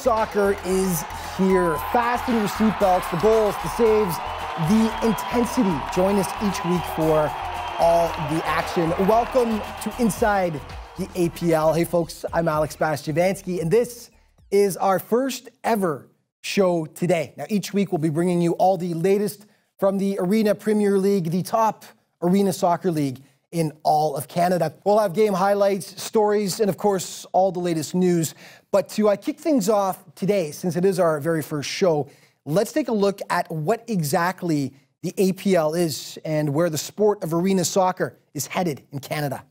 soccer is here. Fasten your seatbelts, the goals, the saves, the intensity. Join us each week for all the action. Welcome to Inside the APL. Hey folks, I'm Alex Bastiavansky, and this is our first ever show today. Now each week we'll be bringing you all the latest from the Arena Premier League, the top arena soccer league in all of Canada. We'll have game highlights, stories, and of course, all the latest news. But to kick things off today, since it is our very first show, let's take a look at what exactly the APL is and where the sport of arena soccer is headed in Canada.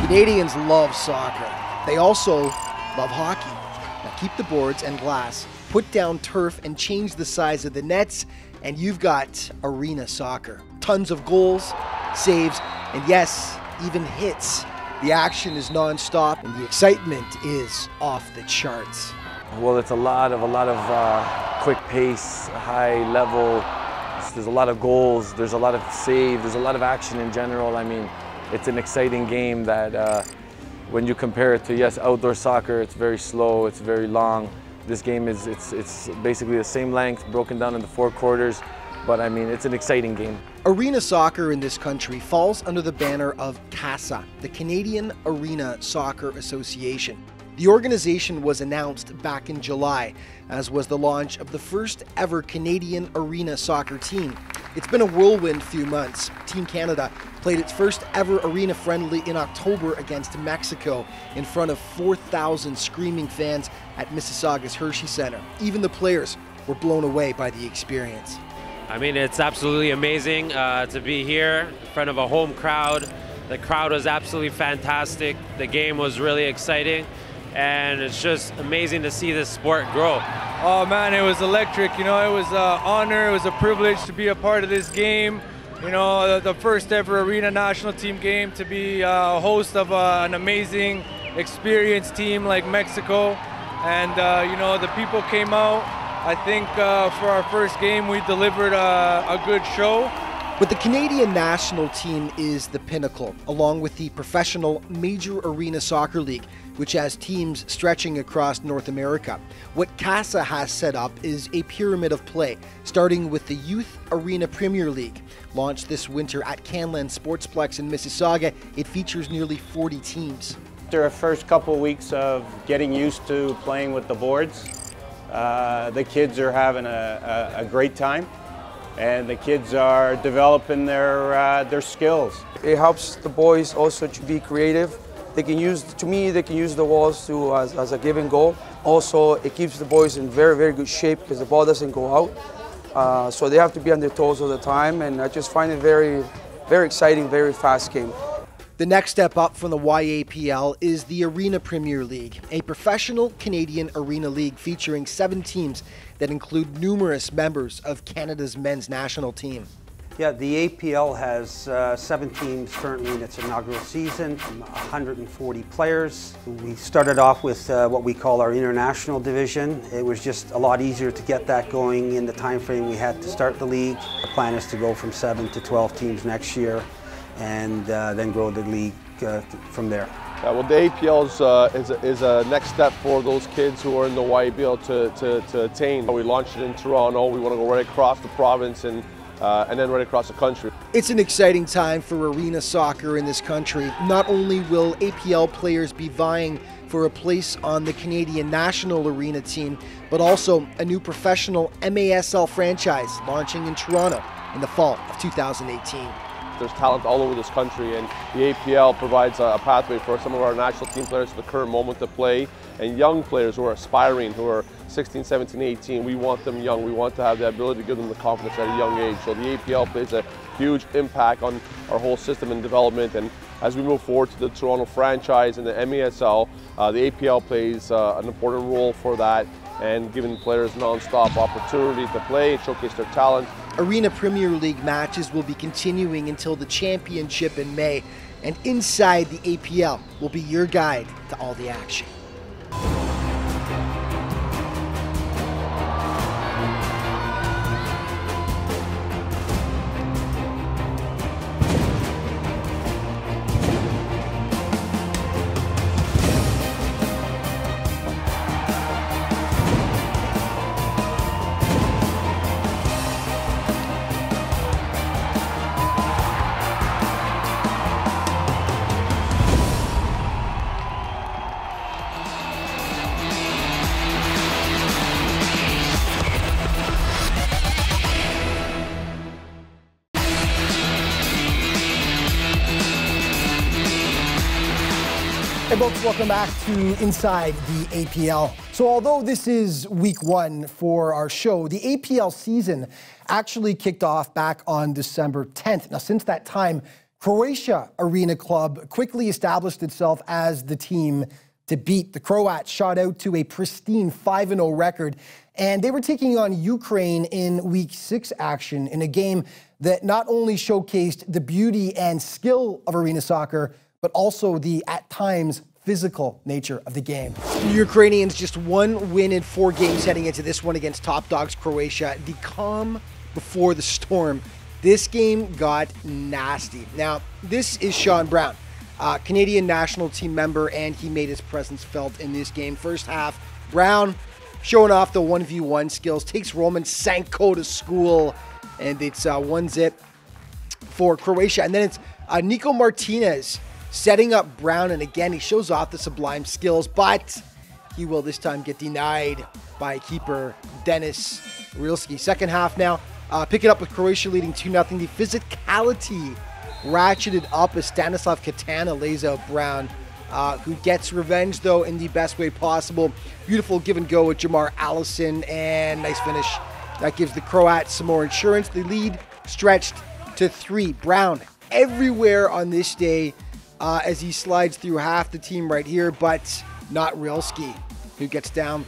Canadians love soccer. They also love hockey. Now keep the boards and glass, put down turf and change the size of the nets, and you've got arena soccer. Tons of goals, saves, and yes, even hits. The action is non-stop and the excitement is off the charts. Well, it's a lot of quick pace, high level. There's a lot of goals, there's a lot of saves, there's a lot of action in general. I mean, it's an exciting game that when you compare it to, yes, outdoor soccer, it's very slow, it's very long. This game is it's basically the same length, broken down into 4 quarters, but I mean, it's an exciting game. Arena soccer in this country falls under the banner of CASA, the Canadian Arena Soccer Association. The organization was announced back in July, as was the launch of the first ever Canadian arena soccer team. It's been a whirlwind few months. Team Canada played its first ever arena friendly in October against Mexico in front of 4,000 screaming fans at Mississauga's Hershey Center. Even the players were blown away by the experience. I mean, it's absolutely amazing to be here in front of a home crowd. The crowd was absolutely fantastic. The game was really exciting. And it's just amazing to see this sport grow. Oh man, it was electric. You know, it was an honor, it was a privilege to be a part of this game. You know, the first ever arena national team game, to be a host of an amazing, experienced team like Mexico. And you know, the people came out. I think for our first game, we delivered a good show. But the Canadian national team is the pinnacle, along with the professional Major Arena Soccer League, which has teams stretching across North America. What CASA has set up is a pyramid of play, starting with the Youth Arena Premier League. Launched this winter at Canlan Sportsplex in Mississauga, it features nearly 40 teams. After a first couple of weeks of getting used to playing with the boards, the kids are having a great time. And the kids are developing their skills. It helps the boys also to be creative. They can use, to me, they can use the walls as a give and go. Also, it keeps the boys in very, very good shape because the ball doesn't go out. So they have to be on their toes all the time, and I just find it very, very exciting, very fast game. The next step up from the YAPL is the Arena Premier League, a professional Canadian arena league featuring 7 teams that include numerous members of Canada's men's national team. Yeah, the APL has 7 teams currently in its inaugural season, 140 players. We started off with what we call our international division. It was just a lot easier to get that going in the time frame we had to start the league. The plan is to go from 7 to 12 teams next year, and then grow the league from there. Well, the APL is a next step for those kids who are in the YAPL to attain. We launched it in Toronto. We want to go right across the province and then right across the country. It's an exciting time for arena soccer in this country. Not only will APL players be vying for a place on the Canadian national arena team, but also a new professional MASL franchise launching in Toronto in the fall of 2018. There's talent all over this country, and the APL provides a pathway for some of our national team players at the current moment to play, and young players who are aspiring, who are 16, 17, 18. We want them young. We want to have the ability to give them the confidence at a young age. So the APL plays a huge impact on our whole system and development, and as we move forward to the Toronto franchise and the MASL, the APL plays an important role for that, and giving players non-stop opportunity to play and showcase their talent. Arena Premier League matches will be continuing until the championship in May, and Inside the APL will be your guide to all the action. Hey folks, welcome back to Inside the APL. So although this is week one for our show, the APL season actually kicked off back on December 10th. Now since that time, Croatia Arena Club quickly established itself as the team to beat. The Croats shot out to a pristine 5-0 record, and they were taking on Ukraine in week 6 action in a game that not only showcased the beauty and skill of arena soccer, but also the, at times, physical nature of the game. The Ukrainians just one win in 4 games heading into this one against top dogs Croatia. The calm before the storm. This game got nasty. Now, this is Sean Brown, Canadian national team member, and he made his presence felt in this game. First half, Brown showing off the 1v1 skills, takes Roman Sanko to school, and it's 1-0 for Croatia. And then it's Nico Martinez setting up Brown, and again, he shows off the sublime skills, but he will this time get denied by keeper Denis Rilski. Second half now, pick it up with Croatia leading 2-0. The physicality ratcheted up as Stanislav Katana lays out Brown, who gets revenge, though, in the best way possible. Beautiful give and go with Jamar Allison, and nice finish. That gives the Croats some more insurance. The lead stretched to 3. Brown everywhere on this day, as he slides through half the team right here, but not Rilski, who gets down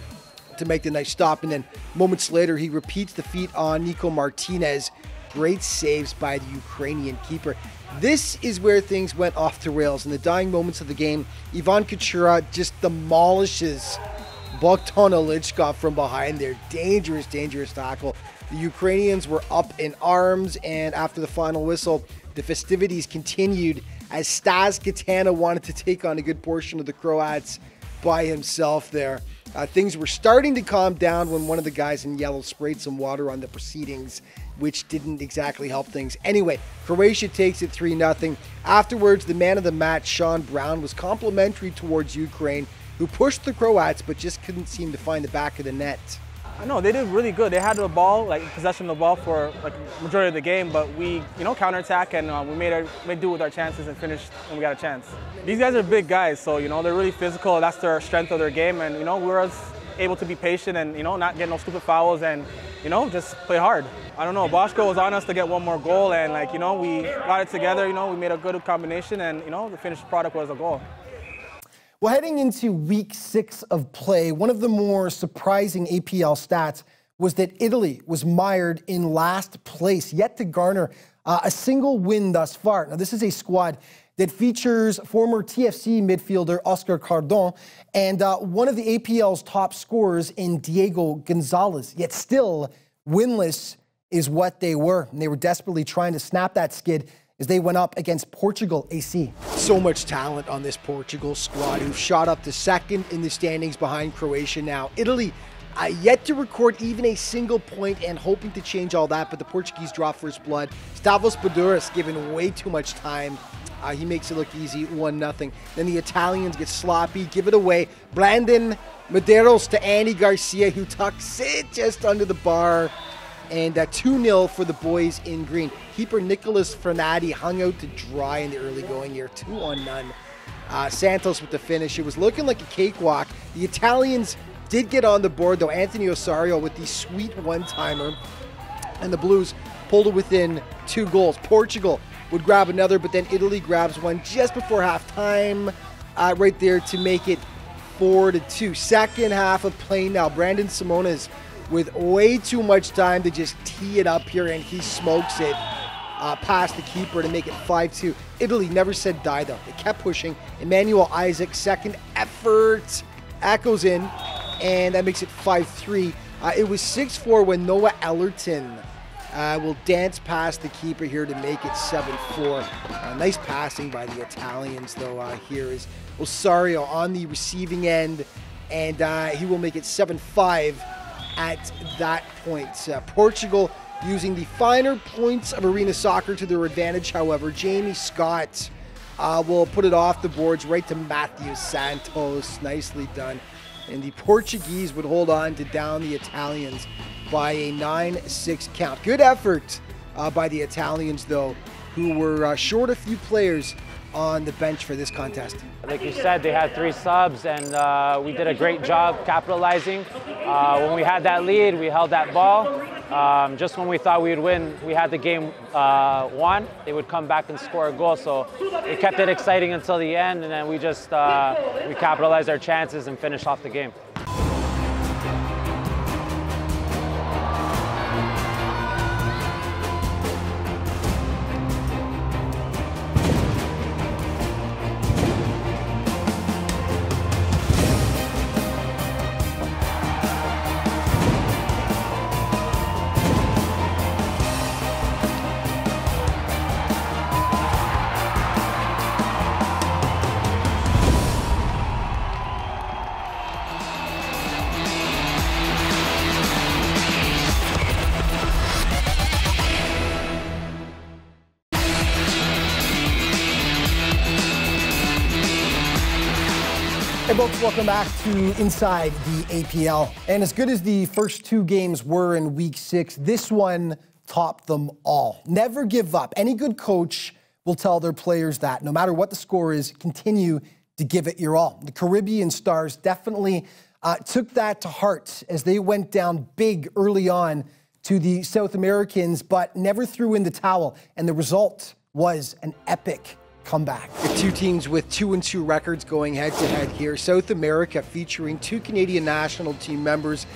to make the nice stop. And then moments later, he repeats the feat on Nico Martinez. Great saves by the Ukrainian keeper. This is where things went off the rails. In the dying moments of the game, Ivan Kuchera just demolishes Bogdan Olichkov from behind there. Dangerous, dangerous tackle. The Ukrainians were up in arms, and after the final whistle, the festivities continued as Stas Katana wanted to take on a good portion of the Croats by himself there. Things were starting to calm down when one of the guys in yellow sprayed some water on the proceedings, which didn't exactly help things. Anyway, Croatia takes it 3-0. Afterwards, the man of the match, Sean Brown, was complimentary towards Ukraine, who pushed the Croats but just couldn't seem to find the back of the net. I know they did really good. They had the ball, like possession of the ball for like majority of the game, but we, counterattack, and we made do with our chances and finished when we got a chance. These guys are big guys, so they're really physical. That's their strength of their game, and we were able to be patient and not get no stupid fouls and just play hard. I don't know. Boschko was on us to get one more goal, and we got it together. We made a good combination, and the finished product was a goal. Well, heading into week 6 of play, one of the more surprising APL stats was that Italy was mired in last place, yet to garner a single win thus far. Now, this is a squad that features former TFC midfielder Oscar Cardon and one of the APL's top scorers in Diego Gonzalez, yet still winless is what they were. And they were desperately trying to snap that skid as they went up against Portugal AC. So much talent on this Portugal squad, who've shot up to second in the standings behind Croatia now. Italy yet to record even a single point and hoping to change all that, but the Portuguese draw first blood. Stavros Baduras given way too much time. He makes it look easy, 1-0. Then the Italians get sloppy, give it away. Brandon Medeiros to Andy Garcia, who tucks it just under the bar. And 2-0 for the boys in green. Keeper Nicolas Fernati hung out to dry in the early going here, 2-0. Santos with the finish. It was looking like a cakewalk. The Italians did get on the board, though. Anthony Osorio with the sweet one-timer. And the Blues pulled it within 2 goals. Portugal would grab another, but then Italy grabs one just before halftime, right there to make it 4-2. Second half of play now. Brandon Simones with way too much time to just tee it up here, and he smokes it past the keeper to make it 5-2. Italy never said die, though. They kept pushing. Emmanuel Isaac, second effort, echoes in, and that makes it 5-3. It was 6-4 when Noah Ellerton will dance past the keeper here to make it 7-4. Nice passing by the Italians, though. Here is Osorio on the receiving end, and he will make it 7-5 at that point. Portugal using the finer points of arena soccer to their advantage, however. Jamie Scott will put it off the boards right to Matthew Santos. Nicely done. And the Portuguese would hold on to down the Italians by a 9-6 count. Good effort by the Italians, though, who were short a few players on the bench for this contest? Like you said, they had 3 subs, and we did a great job capitalizing. When we had that lead, we held that ball. Just when we thought we would win, we had the game won. They would come back and score a goal, so it kept it exciting until the end, and then we just we capitalized our chances and finished off the game. Hey folks, welcome back to Inside the APL. And as good as the first 2 games were in week 6, this one topped them all. Never give up. Any good coach will tell their players that no matter what the score is, continue to give it your all. The Caribbean Stars definitely took that to heart as they went down big early on to the South Americans, but never threw in the towel. And the result was an epic comeback. The 2 teams with 2-2 records going head-to-head here. South America featuring 2 Canadian national team members.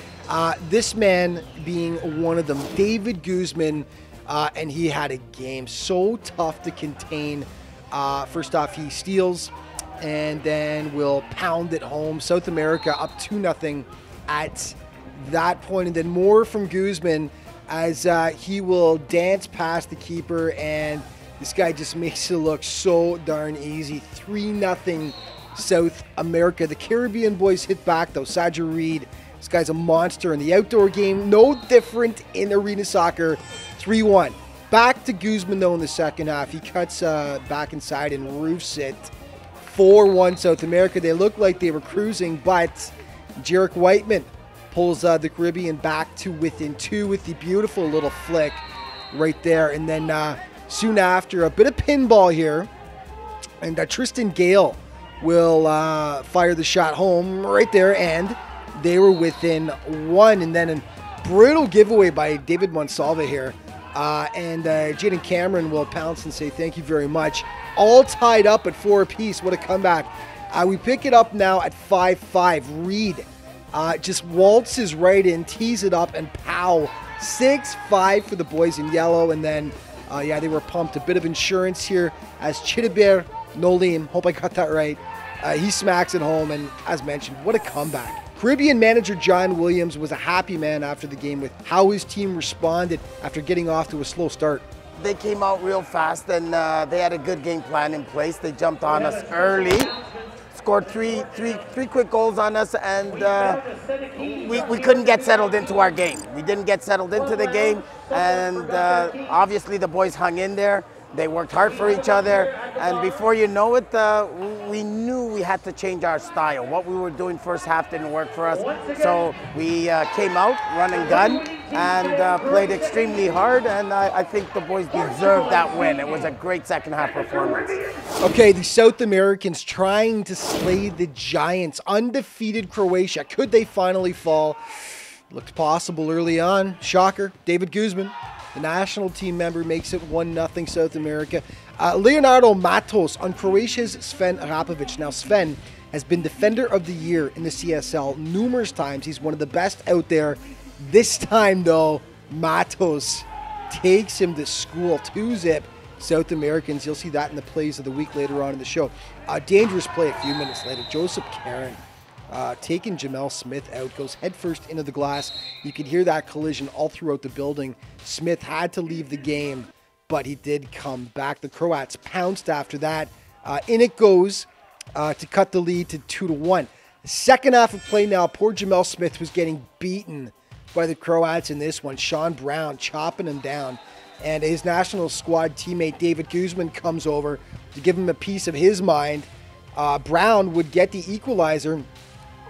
This man being one of them, David Guzman, and he had a game so tough to contain. First off, he steals and then will pound it home. South America up 2-0 at that point, and then more from Guzman as he will dance past the keeper, and this guy just makes it look so darn easy. 3-0 South America. The Caribbean boys hit back though. Saja Reed, this guy's a monster in the outdoor game. No different in arena soccer. 3-1. Back to Guzman though in the second half. He cuts back inside and roofs it. 4-1 South America. They look like they were cruising, but Jarek Whiteman pulls the Caribbean back to within 2 with the beautiful little flick right there. And then soon after, a bit of pinball here, and Tristan Gale will fire the shot home right there, and they were within 1. And then a brutal giveaway by David Monsalva here, and Jaden Cameron will pounce and say thank you very much. All tied up at 4 apiece. What a comeback. We pick it up now at 5-5. Reed just waltzes right in, tees it up, and pow. 6-5 for the boys in yellow, and then yeah, they were pumped. A bit of insurance here as Chidibert Nolim, hope I got that right, he smacks it home, and as mentioned, what a comeback. Caribbean manager John Williams was a happy man after the game with how his team responded after getting off to a slow start. They came out real fast, and they had a good game plan in place. They jumped on us early, scored three quick goals on us, and we couldn't get settled into our game. We didn't get settled into the game, and obviously the boys hung in there. They worked hard for each other, and before you know it, we knew we had to change our style. What we were doing first half didn't work for us, so we came out, run and gun, and played extremely hard, and I think the boys deserved that win. It was a great second half performance. Okay, the South Americans trying to slay the Giants. Undefeated Croatia. Could they finally fall? Looked possible early on. Shocker. David Guzman, the national team member, makes it 1-0 South America. Leonardo Matos on Croatia's Sven Rapovic. Now, Sven has been Defender of the Year in the CSL numerous times. He's one of the best out there. This time, though, Matos takes him to school. 2-0 South Americans. You'll see that in the plays of the week later on in the show. Dangerous play a few minutes later. Joseph Karen taking Jamel Smith out, goes headfirst into the glass. You could hear that collision all throughout the building. Smith had to leave the game, but he did come back. The Croats pounced after that. In it goes to cut the lead to 2-1. The second half of play now, poor Jamel Smith was getting beaten by the Croats in this one. Sean Brown chopping him down. And his national squad teammate David Guzman comes over to give him a piece of his mind. Brown would get the equalizer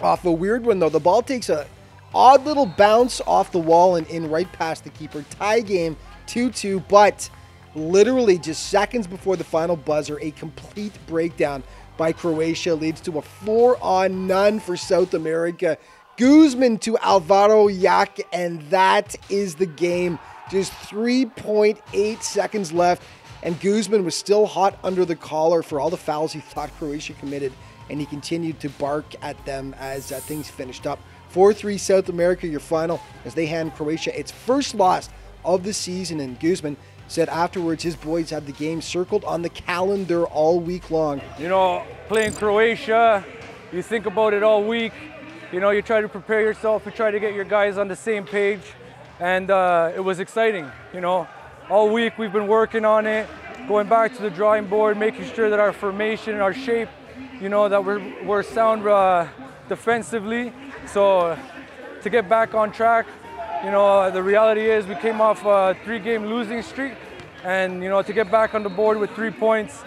off a weird one, though. The ball takes a odd little bounce off the wall and in right past the keeper. Tie game 2-2, but literally just seconds before the final buzzer, a complete breakdown by Croatia leads to a 4-on-none for South America. Guzman to Alvaro Yak, and that is the game. Just 3.8 seconds left, and Guzman was still hot under the collar for all the fouls he thought Croatia committed, and he continued to bark at them as things finished up. 4-3 South America, your final, as they hand Croatia its first loss of the season, and Guzman said afterwards his boys had the game circled on the calendar all week long. You know, playing Croatia, you think about it all week. You know, you try to prepare yourself, you try to get your guys on the same page, and it was exciting. You know, all week we've been working on it, going back to the drawing board, making sure that our formation, our shape, you know, that we're sound defensively. So to get back on track, you know, the reality is we came off a 3-game losing streak, and, you know, to get back on the board with 3 points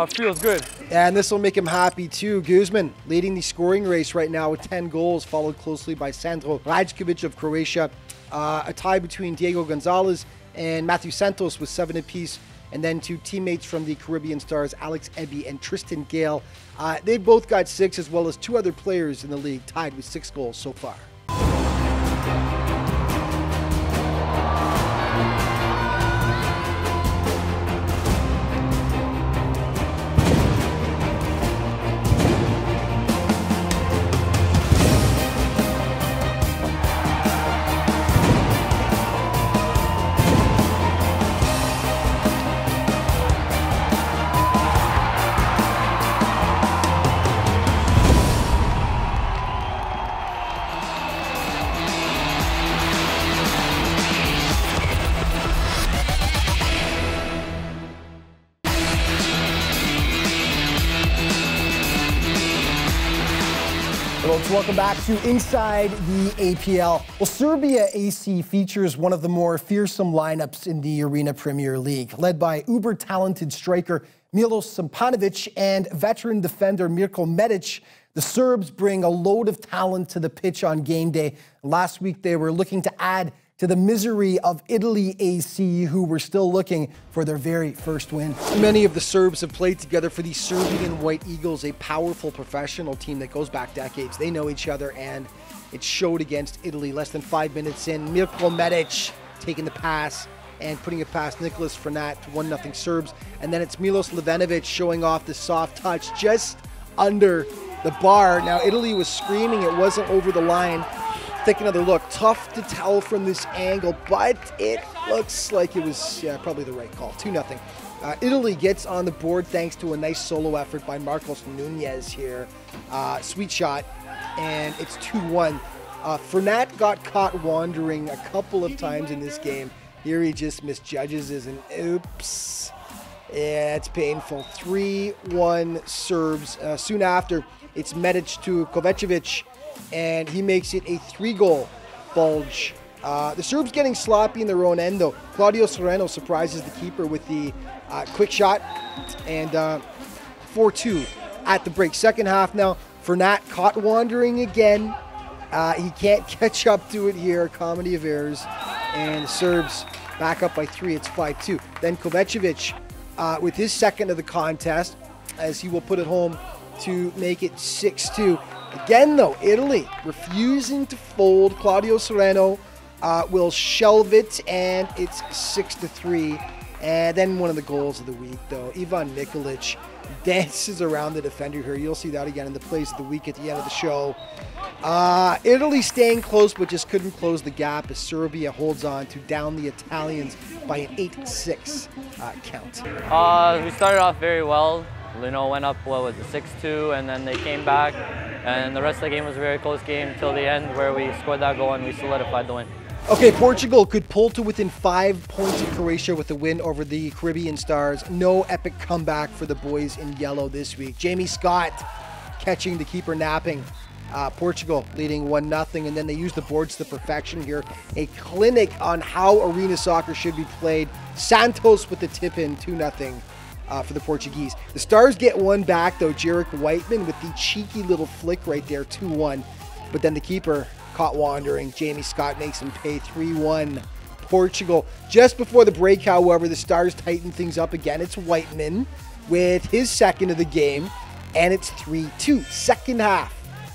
feels good. And this will make him happy too. Guzman leading the scoring race right now with 10 goals, followed closely by Sandro Rajkovic of Croatia. A tie between Diego Gonzalez and Matthew Santos with 7 apiece. And then 2 teammates from the Caribbean Stars, Alex Eby and Tristan Gale. They both got 6, as well as 2 other players in the league tied with 6 goals so far. Folks, welcome back to Inside the APL. Well, Serbia AC features one of the more fearsome lineups in the Arena Premier League, led by uber-talented striker Milos Sampanovic and veteran defender Mirko Medic. The Serbs bring a load of talent to the pitch on game day. Last week, they were looking to add to the misery of Italy AC, who were still looking for their very first win. Many of the Serbs have played together for the Serbian White Eagles, a powerful professional team that goes back decades. They know each other, and it showed against Italy. Less than 5 minutes in, Mirko Medic taking the pass and putting it past Nicolas Frenat to 1-0 Serbs. And then it's Milos Levenovic showing off the soft touch just under the bar. Now, Italy was screaming it wasn't over the line. Take another look. Tough to tell from this angle, but it looks like it was probably the right call. 2-0. Italy gets on the board thanks to a nice solo effort by Marcos Nunez here. Sweet shot, and it's 2-1. Fernat got caught wandering a couple of times in this game. Here he just misjudges as an oops. Yeah, it's painful. 3-1 Serbs. Soon after, it's Medic to Kovacevic, and he makes it a 3-goal bulge. The Serbs getting sloppy in their own end, though. Claudio Sereno surprises the keeper with the quick shot, and 4-2 at the break. Second half now, Fernat caught wandering again. He can't catch up to it here. Comedy of errors. And the Serbs back up by 3. It's 5-2. Then Kovacevic with his second of the contest, as he will put it home to make it 6-2. Again, though, Italy refusing to fold. Claudio Sereno will shelve it, and it's 6-3. And then one of the goals of the week, though, Ivan Nikolic dances around the defender here. You'll see that again in the plays of the week at the end of the show. Italy staying close, but just couldn't close the gap as Serbia holds on to down the Italians by an 8-6 count. We started off very well. You know, went up, what was it, 6-2, and then they came back. And the rest of the game was a very close game until the end, where we scored that goal and we solidified the win. Okay, Portugal could pull to within 5 points of Croatia with the win over the Caribbean Stars. No epic comeback for the boys in yellow this week. Jamie Scott catching the keeper napping. Portugal leading 1-0, and then they use the boards to perfection here. A clinic on how arena soccer should be played. Santos with the tip-in, 2-0. For the Portuguese. The Stars get one back, though. Jarek Whiteman with the cheeky little flick right there, 2-1. But then the keeper caught wandering. Jamie Scott makes him pay 3-1. Portugal. Just before the break, however, the Stars tighten things up again. It's Whiteman with his second of the game, and it's 3-2. Second half,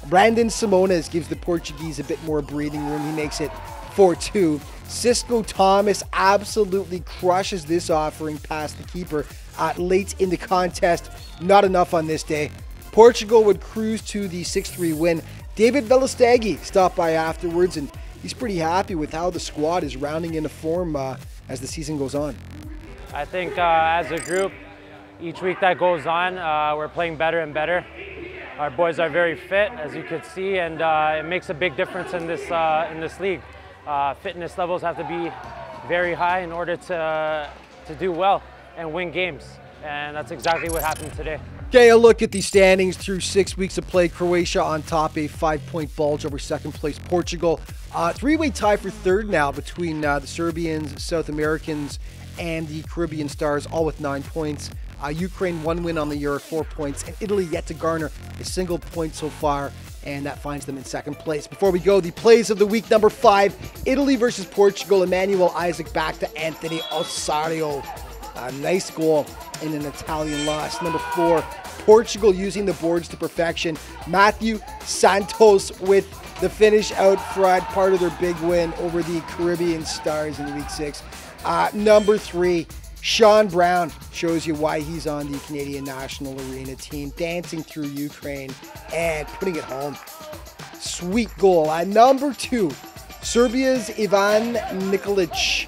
Brandon Simones gives the Portuguese a bit more breathing room. He makes it 4-2. Cisco Thomas absolutely crushes this offering past the keeper late in the contest. Not enough on this day. Portugal would cruise to the 6-3 win. David Velostagi stopped by afterwards, and he's pretty happy with how the squad is rounding into form as the season goes on. I think as a group, each week that goes on, we're playing better and better. Our boys are very fit, as you could see, and it makes a big difference in this league. Fitness levels have to be very high in order to do well and win games, and that's exactly what happened today. Okay, a look at the standings through 6 weeks of play. Croatia on top, a 5-point bulge over second place Portugal. Three-way tie for third now between the Serbians, South Americans, and the Caribbean Stars, all with 9 points. Ukraine 1 win on the year, 4 points, and Italy yet to garner a single point so far, and that finds them in second place. Before we go, the plays of the week, number 5, Italy versus Portugal. Emmanuel Isaac back to Anthony Osario. A nice goal in an Italian loss. Number 4, Portugal using the boards to perfection. Matthew Santos with the finish out front, part of their big win over the Caribbean Stars in week 6. Number 3, Sean Brown shows you why he's on the Canadian National Arena team, dancing through Ukraine and putting it home. Sweet goal. Number 2, Serbia's Ivan Nikolic.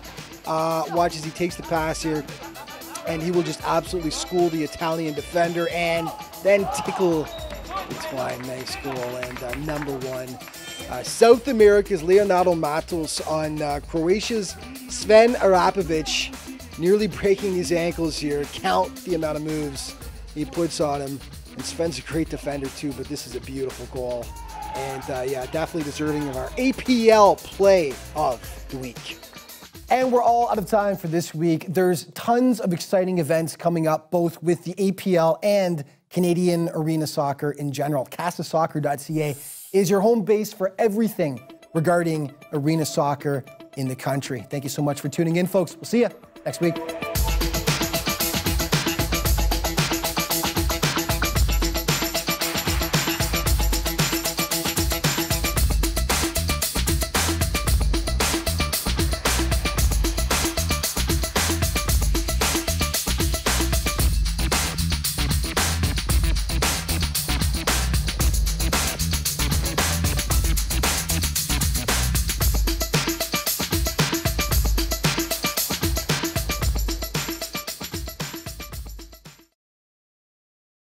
Watch as he takes the pass here, and he will just absolutely school the Italian defender and then tickle the twine. Nice goal. And number 1, South America's Leonardo Matos on Croatia's Sven Arapovic, nearly breaking his ankles here. Count the amount of moves he puts on him. And Sven's a great defender too, but this is a beautiful goal. And yeah, definitely deserving of our APL play of the week. And we're all out of time for this week. There's tons of exciting events coming up, both with the APL and Canadian arena soccer in general. CasaSoccer.ca is your home base for everything regarding arena soccer in the country. Thank you so much for tuning in, folks. We'll see you next week.